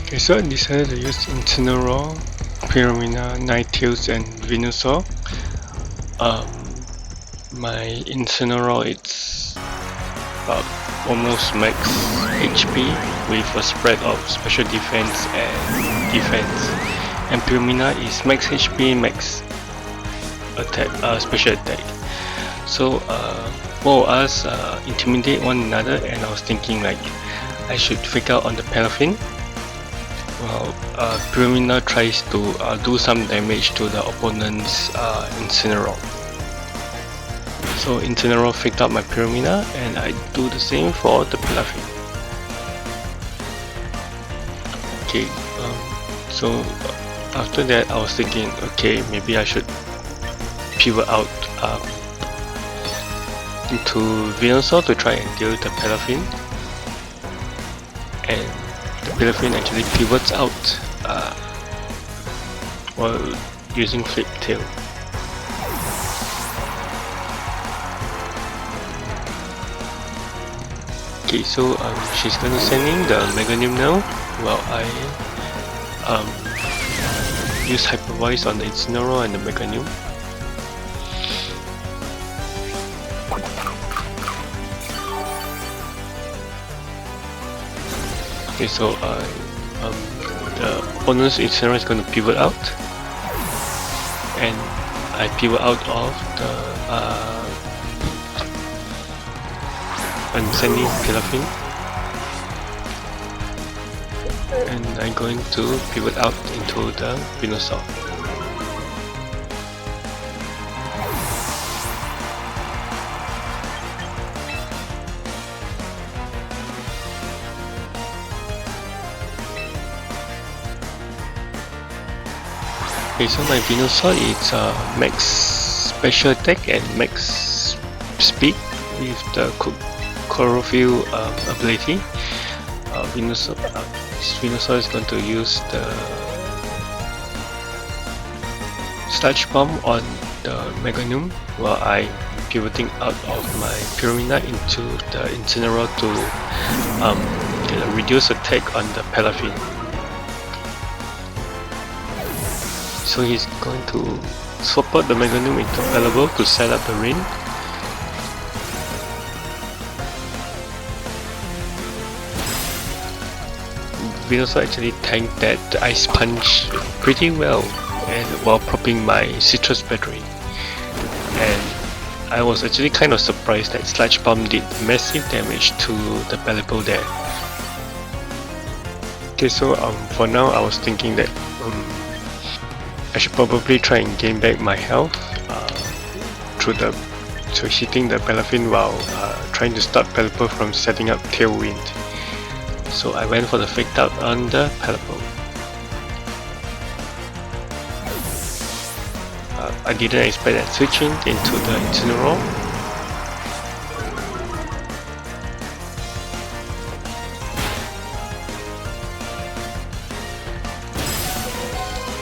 Okay, so I decided to use Incineroar, Primarina, Ninetales, and Venusaur. My Incineroar it's about almost max HP with a spread of special defense and defense. And Primarina is max HP, max attack, special attack. So both of us intimidate one another, and I was thinking like I should fake out on the Paraffin. Well, Primarina tries to do some damage to the opponent's Incineroar. So Incineroar faked out my Primarina, and I do the same for the Paraffin. Okay, so after that I was thinking, okay, maybe I should pivot out into Venusaur to try and deal the Paraffin, and the Paraffin actually pivots out while using Flip Tail. Okay, so she's gonna send in the Meganium now, while I use Hyper Voice on the Incineroar and the Meganium. Okay, so the opponent's Incineroar is going to pivot out, and I pivot out of the I'm sending Paraffin, and I'm going to pivot out into the Venusaur. Okay, so my Venusaur is max special attack and max speed with the Chlorophyll ability. Venusaur is going to use the Sludge Bomb on the Meganium, while I'm pivoting out of my Primarina into the Incineroar to get a reduced attack on the Paraffin. So he's going to swap out the Meganium into Pelabel to set up the rain. Venusaur actually tanked that Ice Punch pretty well, and while propping my Citrus battery. And I was actually kind of surprised that Sludge Bomb did massive damage to the Pelabel there. Okay, so for now I was thinking that I should probably try and gain back my health through hitting the Paraffin while trying to stop Pelipper from setting up Tailwind. So I went for the faked out on the Pelipper. I didn't expect that switching into the Incineroar.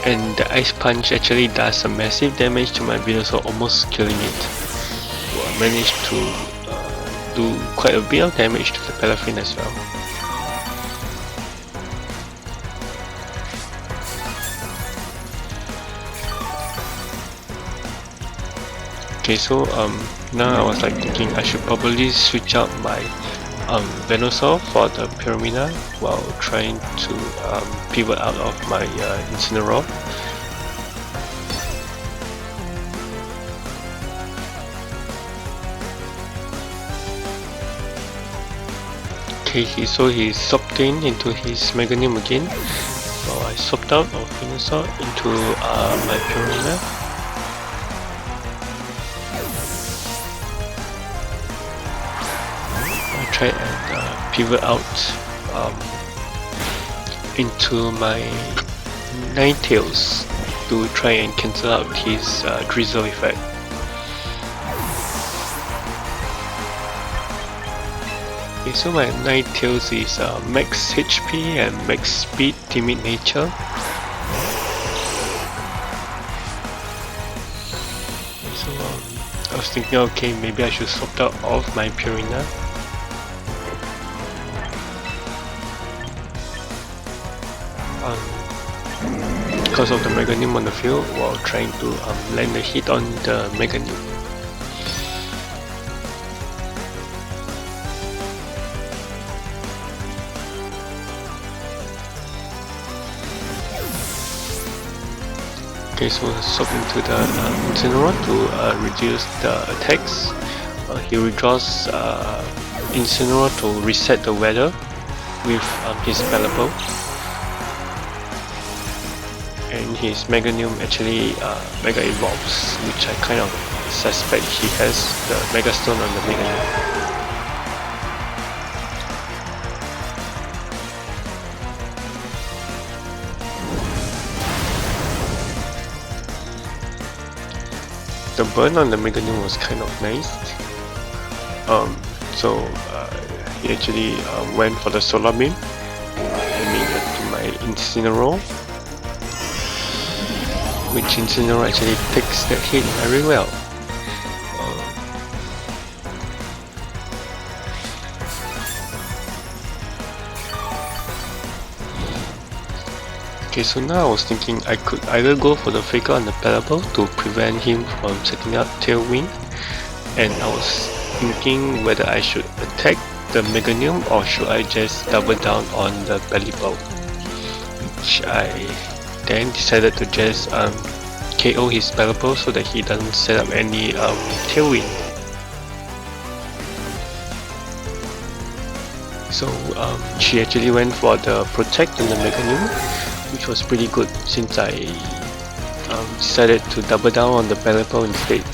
And the Ice Punch actually does some massive damage to my Venusaur, almost killing it. So I managed to do quite a bit of damage to the Paraffin as well. Okay, so now I was like thinking I should probably switch out my Venusaur for the Primarina while trying to pivot out of my Incineroar. Okay, so he swapped into his Meganium again, so I swapped out of Venusaur into my Primarina. Try and pivot out into my Ninetales to try and cancel out his Drizzle effect. Okay, so my Ninetales is max HP and max speed, timid nature. So I was thinking, okay, maybe I should swap out of my Primarina. because of the Meganium on the field while trying to land a hit on the Meganium. Okay, so swap into the Incineroar to reduce the attacks. He withdraws Incineroar to reset the weather with his Pelipper. And his Meganium actually Mega Evolves, which I kind of suspect he has the Mega Stone on the Meganium. The burn on the Meganium was kind of nice. So he actually went for the Solar Beam, aiming at my Incineroar, which Incineroar actually takes that hit very well. Okay, so now I was thinking I could either go for the Faker on the Pelipper to prevent him from setting up Tailwind, and I was thinking whether I should attack the Meganium or should I just double down on the Pelipper, which I then decided to just KO his Pelipper so that he doesn't set up any Tailwind. So she actually went for the Protect on the Meganium, which was pretty good since I decided to double down on the Pelipper instead.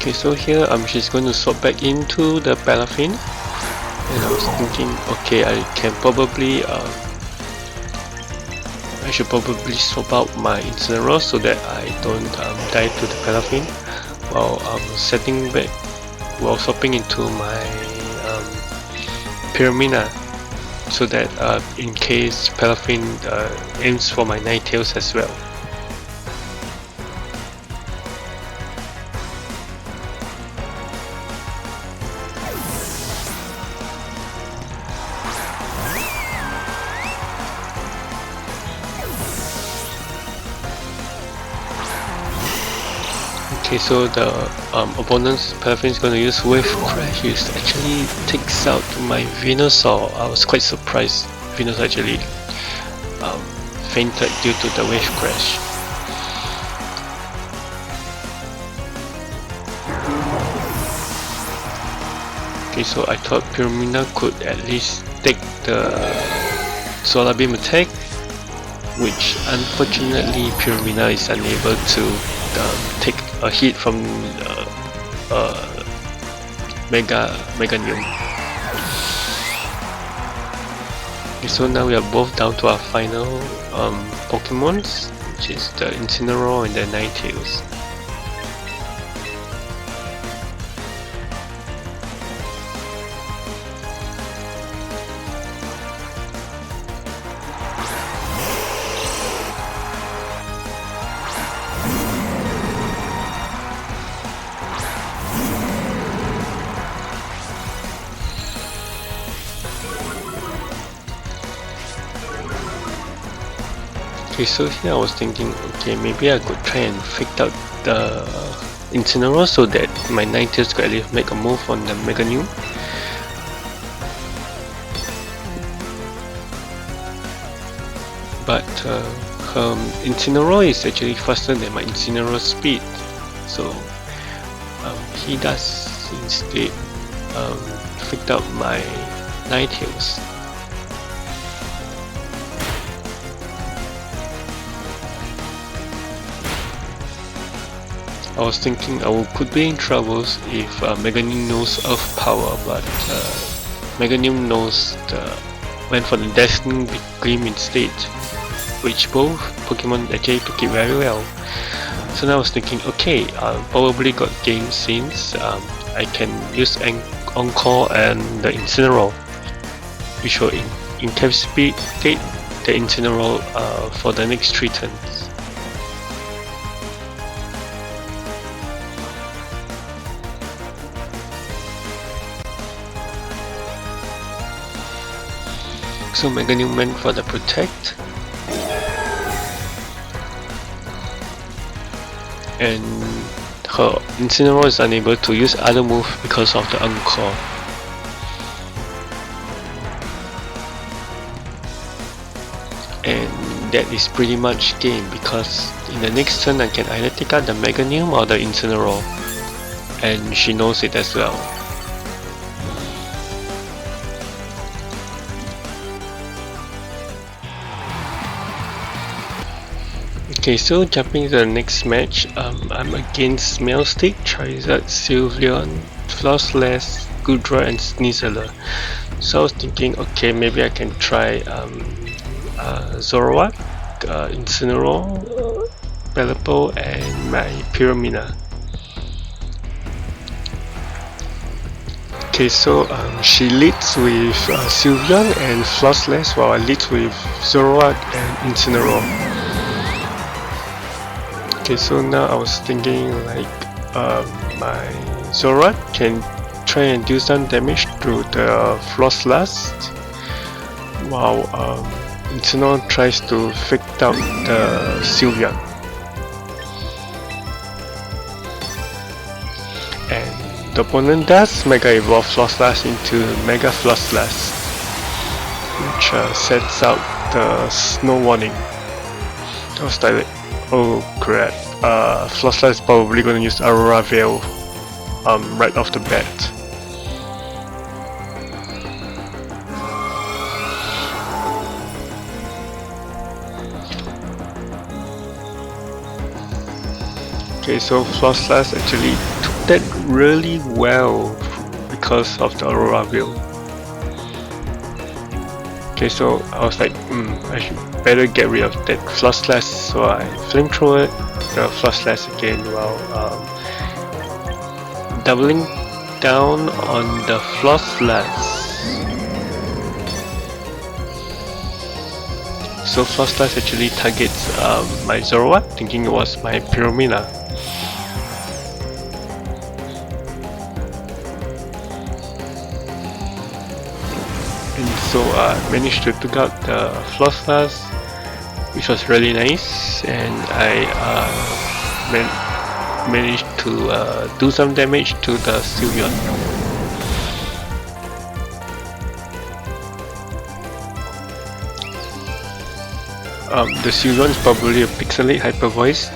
Okay, so here she's going to swap back into the Palafin, and I was thinking, okay, I should probably swap out my Incineroar so that I don't die to the Palafin while swapping into my Primarina, so that in case Palafin aims for my Ninetales as well. Okay, so the opponent's Palafin is going to use Wave Crash, which actually takes out my Venusaur. I was quite surprised Venusaur actually fainted due to the Wave Crash. Okay, so I thought Primarina could at least take the Solar Beam attack, which unfortunately Primarina is unable to take a hit from Mega Meganium. Okay, so now we are both down to our final Pokemons, which is the Incineroar and the Ninetales. Okay, so here I was thinking, okay, maybe I could try and fake out the Incineroar so that my Ninetales could at least make a move on the Meganium. But her Incineroar is actually faster than my Incineroar speed, so he does instead fake out my Ninetales. I was thinking I could be in troubles if Meganium knows Earth Power, but Meganium went for the Dazzling Gleam instead, which both Pokemon actually took it very well. So now I was thinking, okay, probably got game since I can use Encore and the Incineroar. which will incapacitate the Incineroar for the next 3 turns. So Meganium went for the protect, and her Incineroar is unable to use other move because of the Encore. And that is pretty much game, because in the next turn I can either take out the Meganium or the Incineroar, and she knows it as well. Okay, so jumping to the next match, I'm against Mailstick, Charizard, Sylveon, Frolass, Gudra and Sneasler. So I was thinking, okay, maybe I can try Zoroark, Incineroar, Pelipper and my Primarina. Okay, so she leads with Sylveon and Frolass, while I lead with Zoroark and Incineroar. Okay, so now I was thinking like my Zoroark can try and do some damage to the Frolass, while Incineroar tries to fake out the Sylveon. And the opponent does Mega Evolve Frolass into Mega Frolass, which sets out the Snow Warning. I was like, oh crap, Frolass is probably going to use Aurora Veil right off the bat. Okay, so Frolass actually took that really well because of the Aurora Veil. Okay, so I was like, I should better get rid of that Frolass, so I flamethrower the Frolass again while doubling down on the Frolass. So Frolass actually targets my Zoroark, thinking it was my Primarina. And so I managed to take out the Frolass, which was really nice, and I managed to do some damage to the Sylveon. The Sylveon is probably a Pixelate Hyper Voice.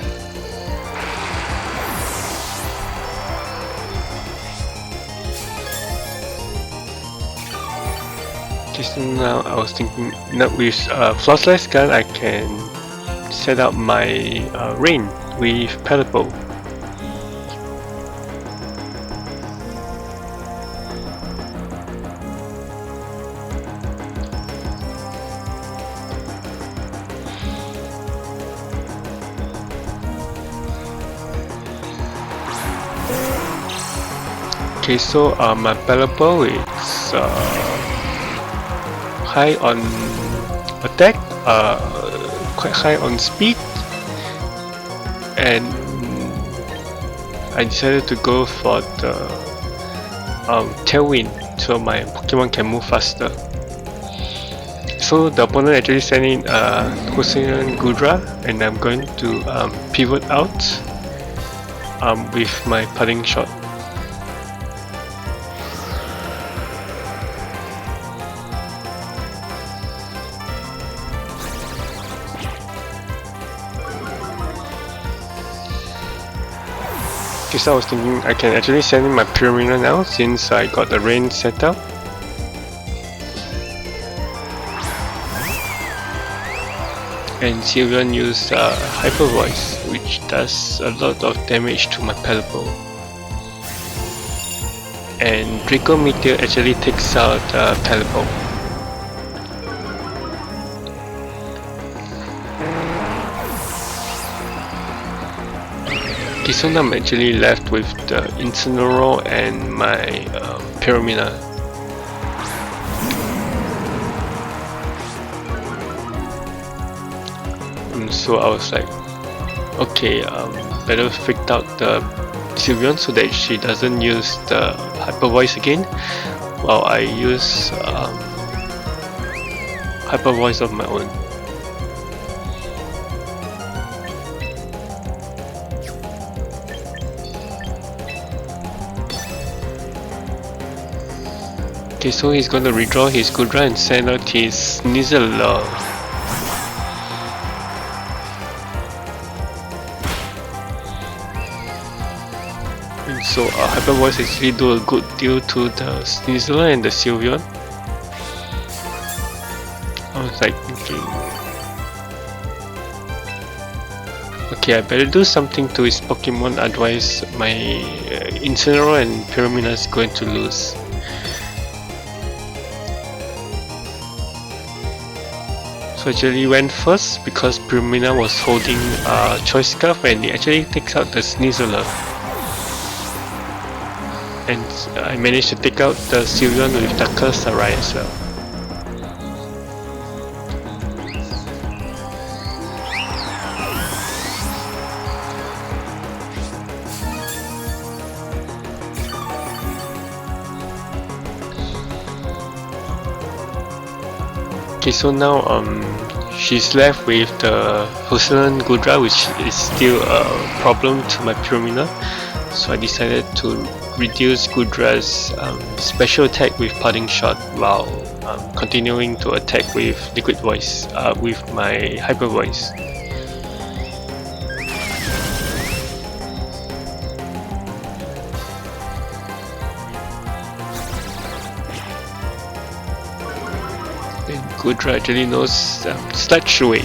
Just now I was thinking, not with Frolass gun I can set up my rain with Pelipper. Okay, so my Pelipper is high on attack, quite high on speed, and I decided to go for the Tailwind so my Pokemon can move faster. So the opponent actually sent in Hossein Gudra, and I'm going to pivot out with my Parting Shot. So I was thinking I can actually send in my Primarina now since I got the rain set up. And Sylveon used Hyper Voice, which does a lot of damage to my Pelipper. And Draco Meteor actually takes out Pelipper. Okay, so now I'm actually left with the Incineroar and my Primarina. So I was like, okay, better freak out the Sylveon so that she doesn't use the Hyper Voice again, while I use Hyper Voice of my own. Okay, so he's gonna redraw his Gudra and send out his Sneasler. And so Hyper Voice actually do a good deal to the Sneasler and the Sylveon. I was like thinking, okay, I better do something to his Pokemon, otherwise my Incineroar and Primarina is going to lose. So actually went first because Primarina was holding Choice Scarf and he actually takes out the Sneasler. And I managed to take out the Sylveon with Darker Sarai as well. Okay, so now she's left with the Hussein Gudra, which is still a problem to my Primarina. So I decided to reduce Gudra's special attack with Parting Shot while continuing to attack with Liquid Voice with my Hyper Voice. Gudra actually knows Sludge Wave.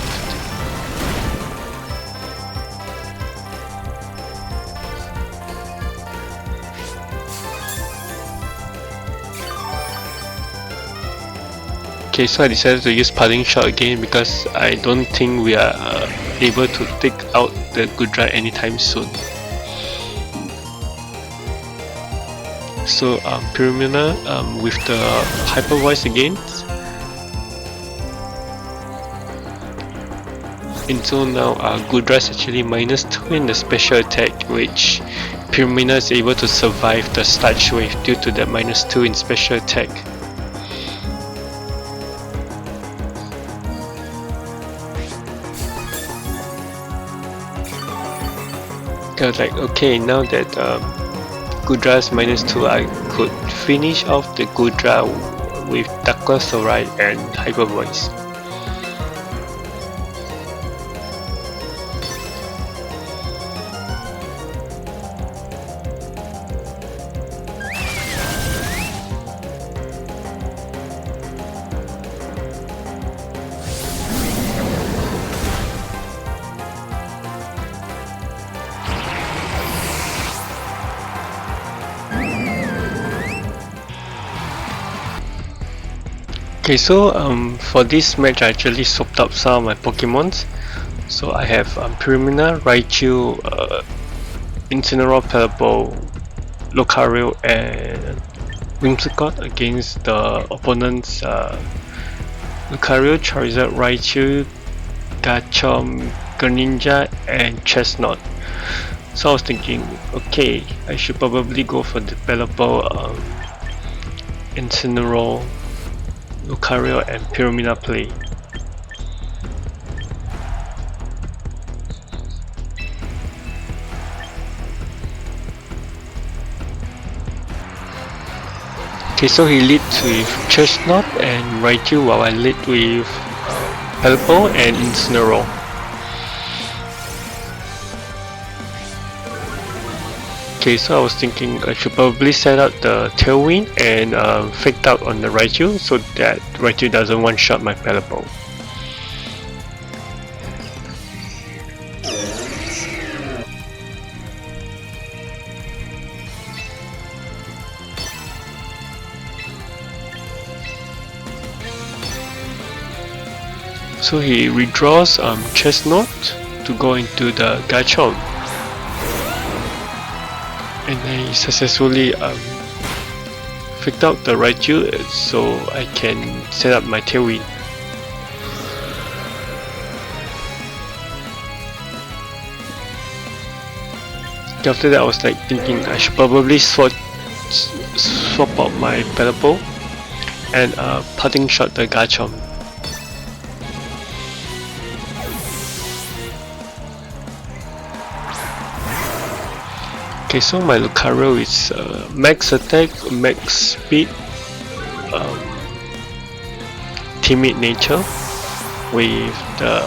Okay, so I decided to use Parting Shot again because I don't think we are able to take out the Gudra anytime soon. So Primarina with the Hyper Voice again. Until now, Gudra is actually -2 in the special attack, which Primarina is able to survive the Sludge Wave due to the -2 in special attack. I was like, okay, now that Gudra is -2, I could finish off the Gudra with Darker Sarai and Hyper Voice. Okay, so for this match I actually swapped up some of my Pokemons. So I have Primarina, Raichu, Incineroar, Pelipper, Lucario and Whimsicott against the opponent's Lucario, Charizard, Raichu, Garchomp, Greninja and Chestnut. So I was thinking, okay, I should probably go for the Pelipper, Incineroar, Lucario and Primarina play. Okay, so he leads with Chestnut and Raichu while I lead with Pelipper and Incineroar. Okay, so I was thinking I should probably set out the Tailwind and Faked Out on the Raichu so that Raichu doesn't one-shot my Pelipper. So he redraws Chestnut to go into the Garchomp. And I successfully faked out the Raichu so I can set up my Tailwind. After that I was like thinking I should probably swap out my Pelipper and parting shot the Garchomp. Okay, so my Lucario is max attack, max speed, timid nature with the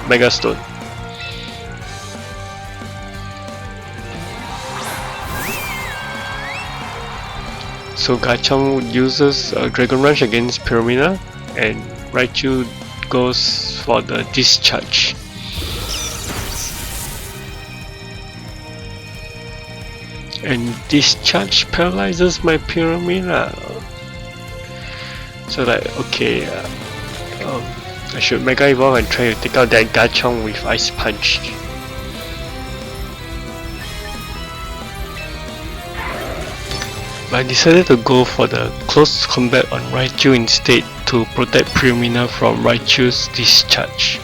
Mega Stone. So Garchomp uses Dragon Rush against Primarina, and Raichu goes for the Discharge. And Discharge paralyzes my Primarina. So like, okay, I should Mega Evolve and try to take out that Garchomp with Ice Punch. But I decided to go for the close combat on Raichu instead to protect Primarina from Raichu's Discharge.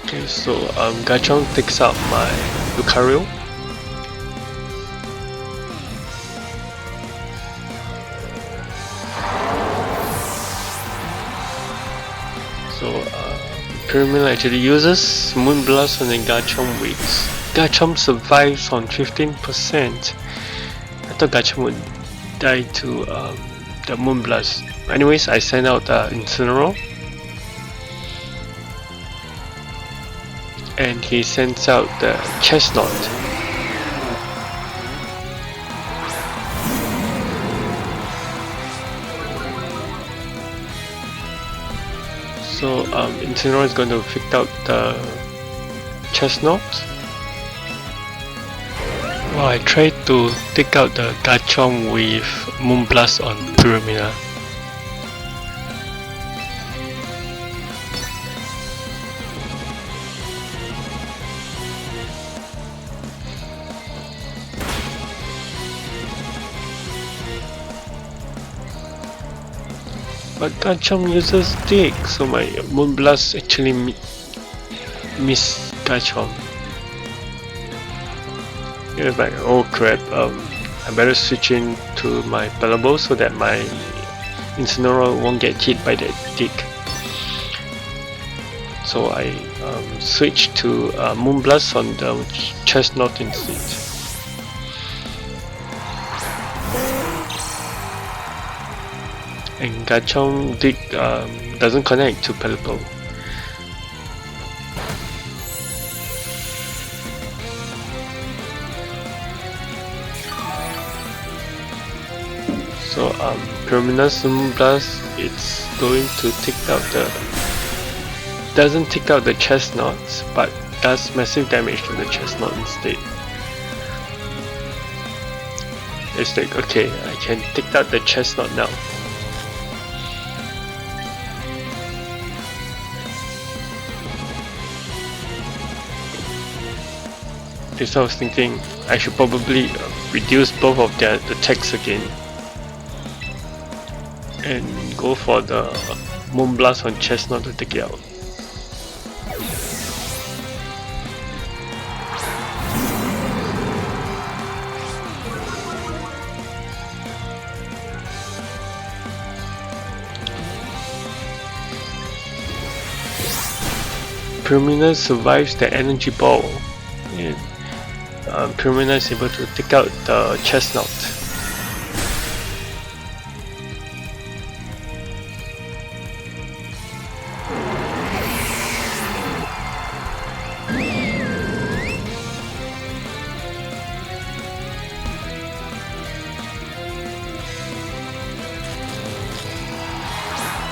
Okay, so Garchomp takes out my Lucario. So Primarina actually uses Moonblast on the Garchomp weeks. Garchomp survives on 15%. I thought Garchomp would die to the Moonblast. Anyways, I send out Incineroar. And he sends out the Chestnut. So Incineroar is going to pick out the Chestnut. Well, I tried to take out the Garchomp with Moonblast on Primarina. But Garchomp uses Dig, so my Moonblast actually missed Garchomp. It was like, oh crap, I better switch into my Pelipper so that my Incineroar won't get hit by that Dig. So I switched to Moonblast on the Chestnut instead. And Garchomp Dig doesn't connect to Pelipper. So Primarina's Moonblast, it's going to take out doesn't take out the Chestnuts, but does massive damage to the Chestnut instead. It's like, okay, I can take out the Chestnut now. So I was thinking I should probably reduce both of their attacks again and go for the Moonblast on Chestnut to take it out. Primarina survives the energy ball, and Primarina is able to take out the Chestnut.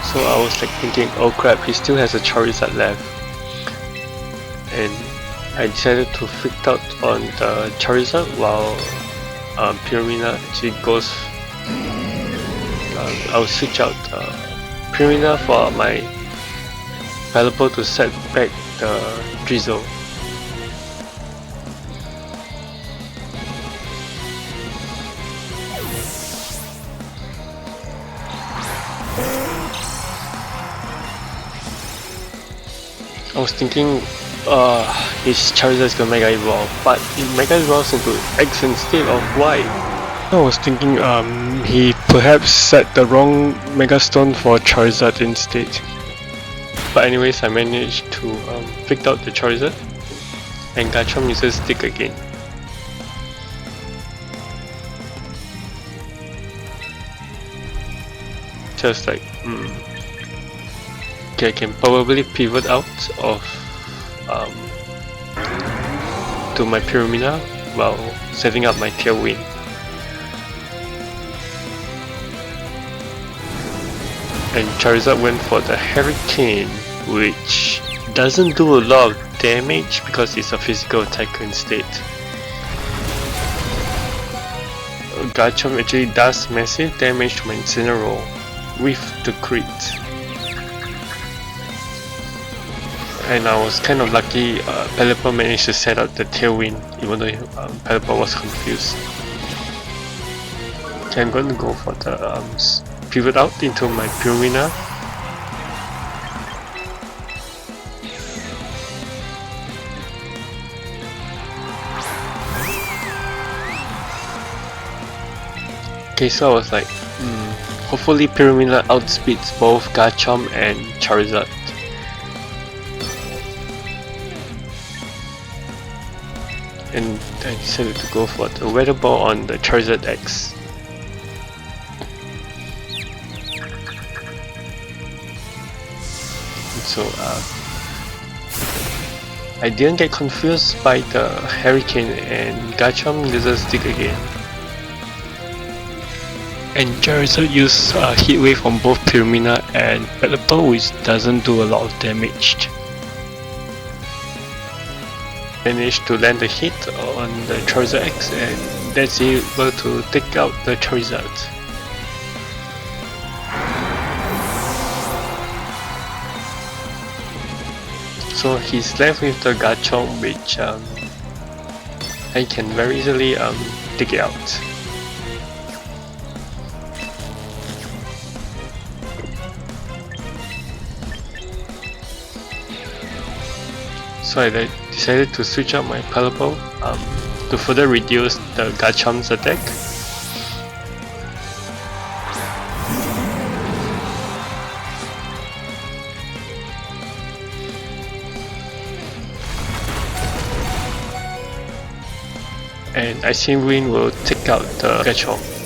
So I was like thinking, oh crap, he still has a Charizard left. And I decided to freak out on the Charizard while Primarina actually goes. I'll switch out Primarina for my Pelipper to set back the Drizzle. I was thinking his Charizard is gonna Mega Evolve, but it Mega Evolves into X instead of Y. I was thinking he perhaps set the wrong Mega Stone for Charizard instead. But anyways, I managed to pick out the Charizard, and Garchomp uses Stick again. Just like, okay, I can probably pivot out of to my Primarina while setting up my Tailwind. And Charizard went for the Hurricane, which doesn't do a lot of damage because it's a physical attacker instead. Garchomp actually does massive damage to my Incineroar with the crit. And I was kind of lucky, Pelipper managed to set up the Tailwind even though Pelipper was confused. Okay, I'm going to go for the pivot out into my Primarina. Okay, so I was like, hopefully Primarina outspeeds both Garchomp and Charizard. And I decided to go for the Weather Ball on the Charizard X. So I didn't get confused by the Hurricane, and Garchomp uses Stick again. And Charizard used Heat Wave on both Primarina and Pelipper, which doesn't do a lot of damage. Managed to land a hit on the Charizard X, and that's able to take out the Charizard. So he's left with the Garchomp, which I can very easily take it out. So I decided to switch out my Pelipper to further reduce the Garchomp's attack. And Icy Wind will take out the Garchomp.